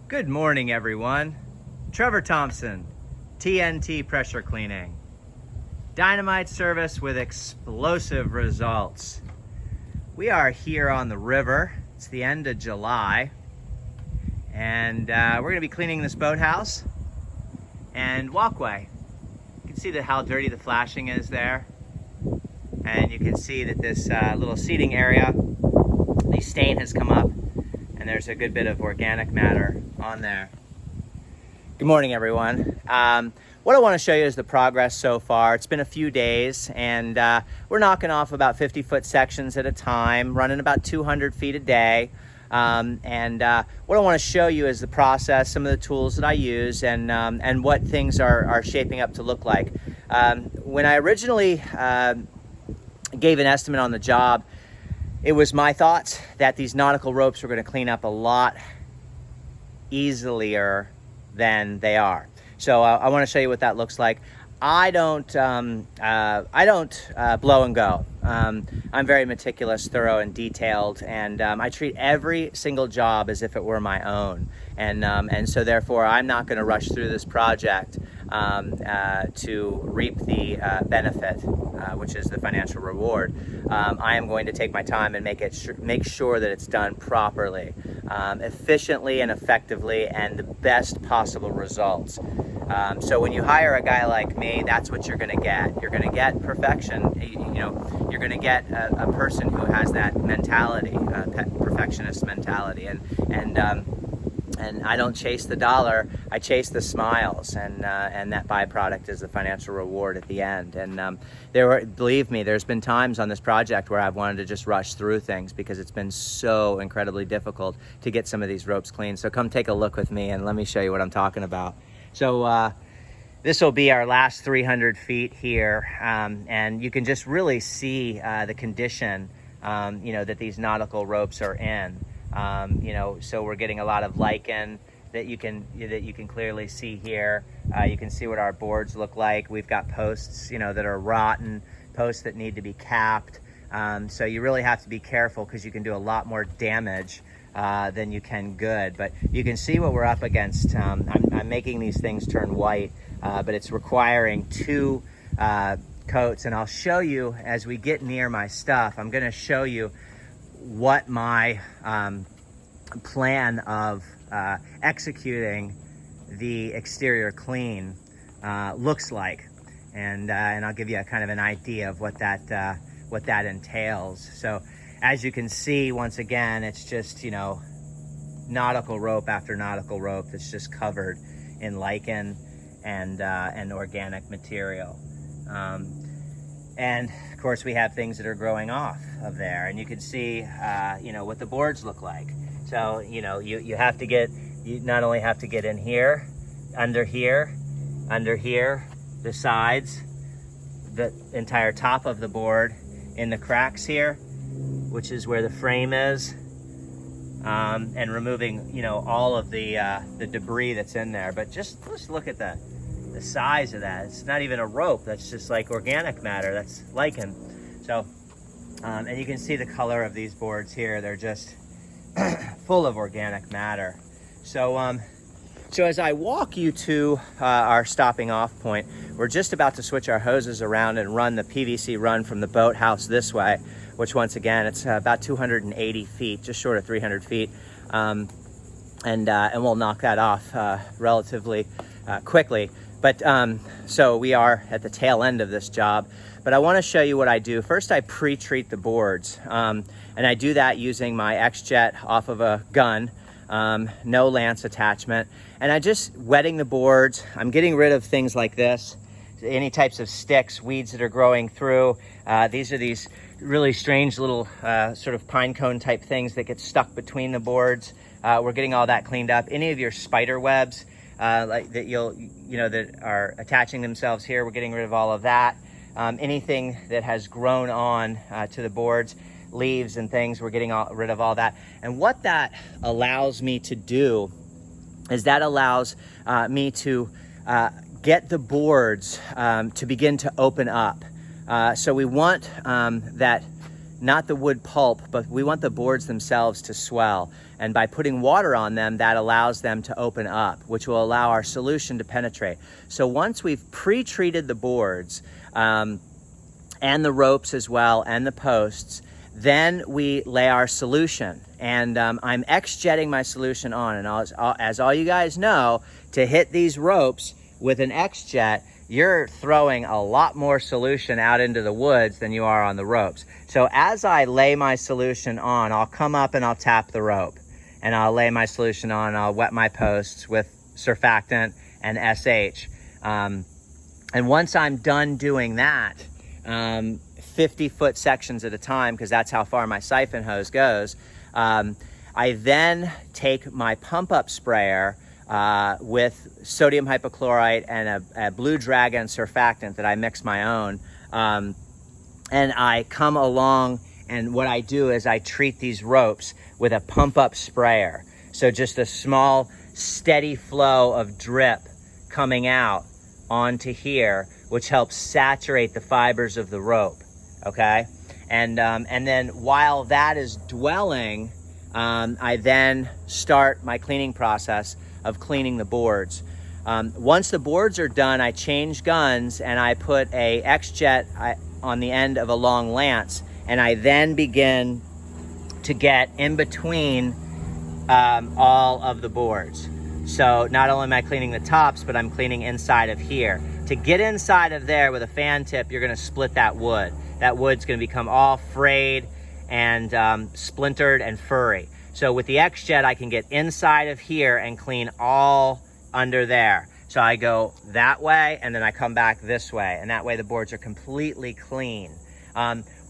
Good morning, everyone. Trevor Thompson, TNT Pressure Cleaning. Dynamite service with explosive results. We are here on the river. It's the end of July. And we're going to be cleaning this boathouse and walkway. You can see how dirty the flashing is there. And you can see that this little seating area, the stain has come up. And there's a good bit of organic matter on there. Good morning, everyone. What I want to show you is the progress so far. It's been a few days, and we're knocking off about 50-foot sections at a time, running about 200 feet a day. What I want to show you is the process, some of the tools that I use, and what things are shaping up to look like. When I originally gave an estimate on the job, it was my thoughts that these nautical ropes were going to clean up a lot easier than they are. So I want to show you what that looks like. I don't blow and go. I'm very meticulous, thorough, and detailed, and I treat every single job as if it were my own. And so therefore, I'm not going to rush through this project to reap the benefit, which is the financial reward. I am going to take my time and make sure that it's done properly, efficiently and effectively, and the best possible results. So when you hire a guy like me, that's what you're going to get. You're going to get perfection. You're going to get a person who has that mentality, perfectionist mentality, and I don't chase the dollar, I chase the smiles, and that byproduct is the financial reward at the end. And believe me, there's been times on this project where I've wanted to just rush through things because it's been so incredibly difficult to get some of these ropes clean. So come take a look with me and let me show you what I'm talking about. So this will be our last 300 feet here, and you can just really see the condition that these nautical ropes are in. So we're getting a lot of lichen that you can clearly see here. You can see what our boards look like. We've got posts, that are rotten, posts that need to be capped. So you really have to be careful because you can do a lot more damage than you can good. But you can see what we're up against. I'm making these things turn white, but it's requiring 2 coats. And I'll show you as we get near my stuff. I'm going to show you what my plan of executing the exterior clean looks like, and I'll give you a kind of an idea of what that entails. So as you can see, once again, it's just nautical rope after nautical rope that's just covered in lichen and organic material. And of course, we have things that are growing off of there, and you can see, what the boards look like. So, you not only have to get in here, under here, the sides, the entire top of the board, in the cracks here, which is where the frame is, and removing, all of the debris that's in there. But just look at the size of that. It's not even a rope. That's just like organic matter. That's lichen. So, and you can see the color of these boards here. They're just full of organic matter. So, so as I walk you to our stopping off point, we're just about to switch our hoses around and run the PVC run from the boathouse this way, which once again, it's about 280 feet, just short of 300 feet. And we'll knock that off relatively quickly. But so we are at the tail end of this job, but I want to show you what I do. First, I pre-treat the boards, and I do that using my X-Jet off of a gun, no lance attachment, and I just wetting the boards. I'm getting rid of things like this, any types of sticks, weeds that are growing through. These are these really strange little sort of pine cone type things that get stuck between the boards. We're getting all that cleaned up. Any of your spider webs like that that are attaching themselves here, we're getting rid of all of that. Anything that has grown on to the boards, leaves and things, we're getting rid of all that. And what that allows me to do is that allows me to get the boards to begin to open up. So we want that, not the wood pulp, but we want the boards themselves to swell. And by putting water on them, that allows them to open up, which will allow our solution to penetrate. So once we've pre-treated the boards, and the ropes as well, and the posts, then we lay our solution. And I'm X-jetting my solution on. And as all you guys know, to hit these ropes with an X-jet, you're throwing a lot more solution out into the woods than you are on the ropes. So as I lay my solution on, I'll come up and I'll tap the rope. And I'll lay my solution on, I'll wet my posts with surfactant and SH. And once I'm done doing that, 50-foot sections at a time, because that's how far my siphon hose goes, I then take my pump-up sprayer with sodium hypochlorite and a Blue Dragon surfactant that I mix my own, and I come along, and what I do is I treat these ropes with a pump-up sprayer. So just a small, steady flow of drip coming out onto here, which helps saturate the fibers of the rope, okay? And then while that is dwelling, I then start my cleaning process of cleaning the boards. Once the boards are done, I change guns and I put a X-jet on the end of a long lance, and I then begin to get in between all of the boards. So not only am I cleaning the tops, but I'm cleaning inside of here. To get inside of there with a fan tip, you're gonna split that wood. That wood's gonna become all frayed and splintered and furry. So with the X-jet, I can get inside of here and clean all under there. So I go that way, and then I come back this way, and that way the boards are completely clean.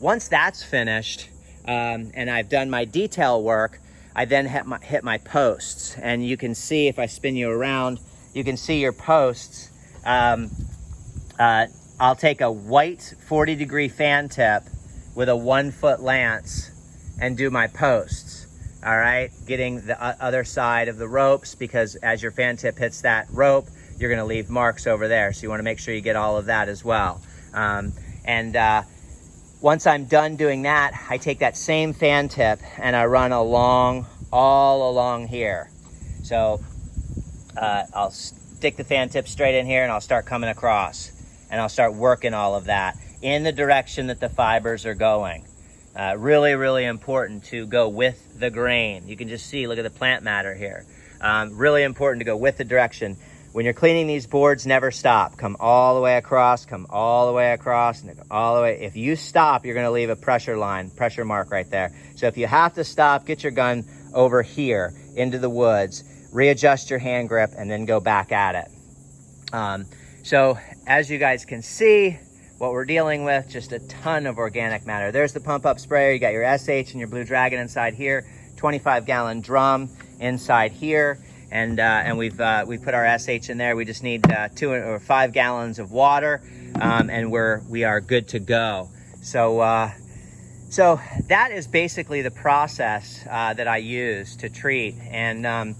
Once that's finished, and I've done my detail work, I then hit my posts. And you can see, if I spin you around, you can see your posts. I'll take a white 40-degree fan tip with a 1-foot lance and do my posts, all right? Getting the other side of the ropes, because as your fan tip hits that rope, you're gonna leave marks over there. So you wanna make sure you get all of that as well. Once I'm done doing that, I take that same fan tip and I run all along here. So I'll stick the fan tip straight in here, and I'll start coming across, and I'll start working all of that in the direction that the fibers are going. Really, really important to go with the grain. You can just see, look at the plant matter here. Really important to go with the direction. When you're cleaning these boards, never stop. Come all the way across, come all the way across, and all the way. If you stop, you're gonna leave a pressure line, pressure mark right there. So if you have to stop, get your gun over here into the woods, readjust your hand grip, and then go back at it. So as you guys can see, what we're dealing with, just a ton of organic matter. There's the pump-up sprayer. You got your SH and your Blue Dragon inside here, 25-gallon drum inside here. And we've put our SH in there. We just need 2 or 5 gallons of water, and we are good to go. So that is basically the process that I use to treat, and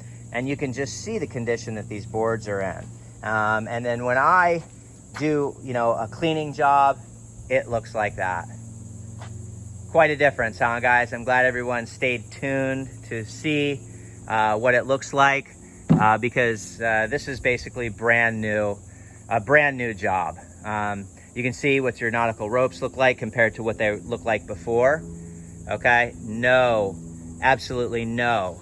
you can just see the condition that these boards are in. And then when I do, a cleaning job, it looks like that. Quite a difference, huh, guys? I'm glad everyone stayed tuned to see what it looks like. Because this is basically a brand new job. You can see what your nautical ropes look like compared to what they look like before. Okay, absolutely no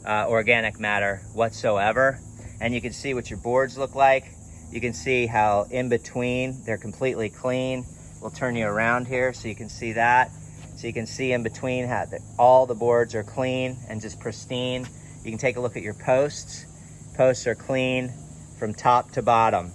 organic matter whatsoever. And you can see what your boards look like. You can see how in between they're completely clean. We'll turn you around here so you can see that. So you can see in between how all the boards are clean and just pristine. You can take a look at your posts. Posts are clean from top to bottom.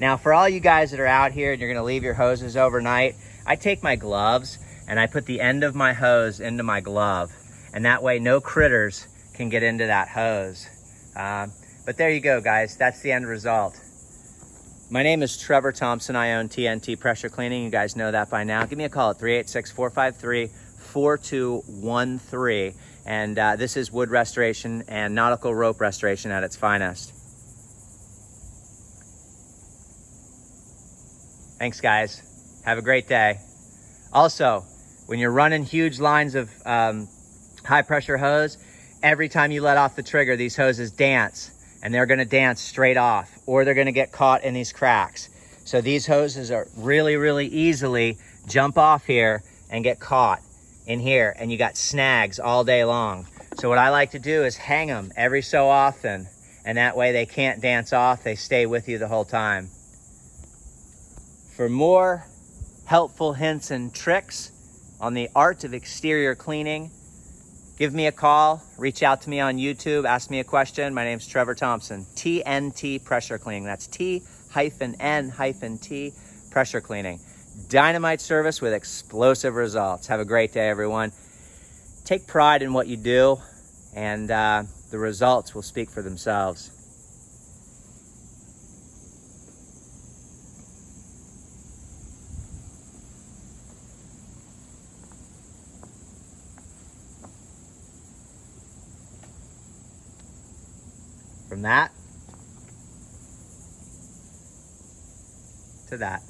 Now, for all you guys that are out here and you're gonna leave your hoses overnight, I take my gloves and I put the end of my hose into my glove. And that way no critters can get into that hose. But there you go, guys. That's the end result. My name is Trevor Thompson. I own TNT Pressure Cleaning. You guys know that by now. Give me a call at 386-453-4213. And this is wood restoration and nautical rope restoration at its finest. Thanks, guys. Have a great day. Also, when you're running huge lines of high pressure hose, every time you let off the trigger, these hoses dance, and they're gonna dance straight off, or they're gonna get caught in these cracks. So these hoses are really easily jump off here and get caught in here, and you got snags all day long. So what I like to do is hang them every so often, and that way they can't dance off, they stay with you the whole time. For more helpful hints and tricks on the art of exterior cleaning, give me a call, reach out to me on YouTube, ask me a question. My name's Trevor Thompson, TNT Pressure Cleaning. That's T-N-T Pressure Cleaning. Dynamite service with explosive results. Have a great day, everyone. Take pride in what you do, and the results will speak for themselves. From that to that.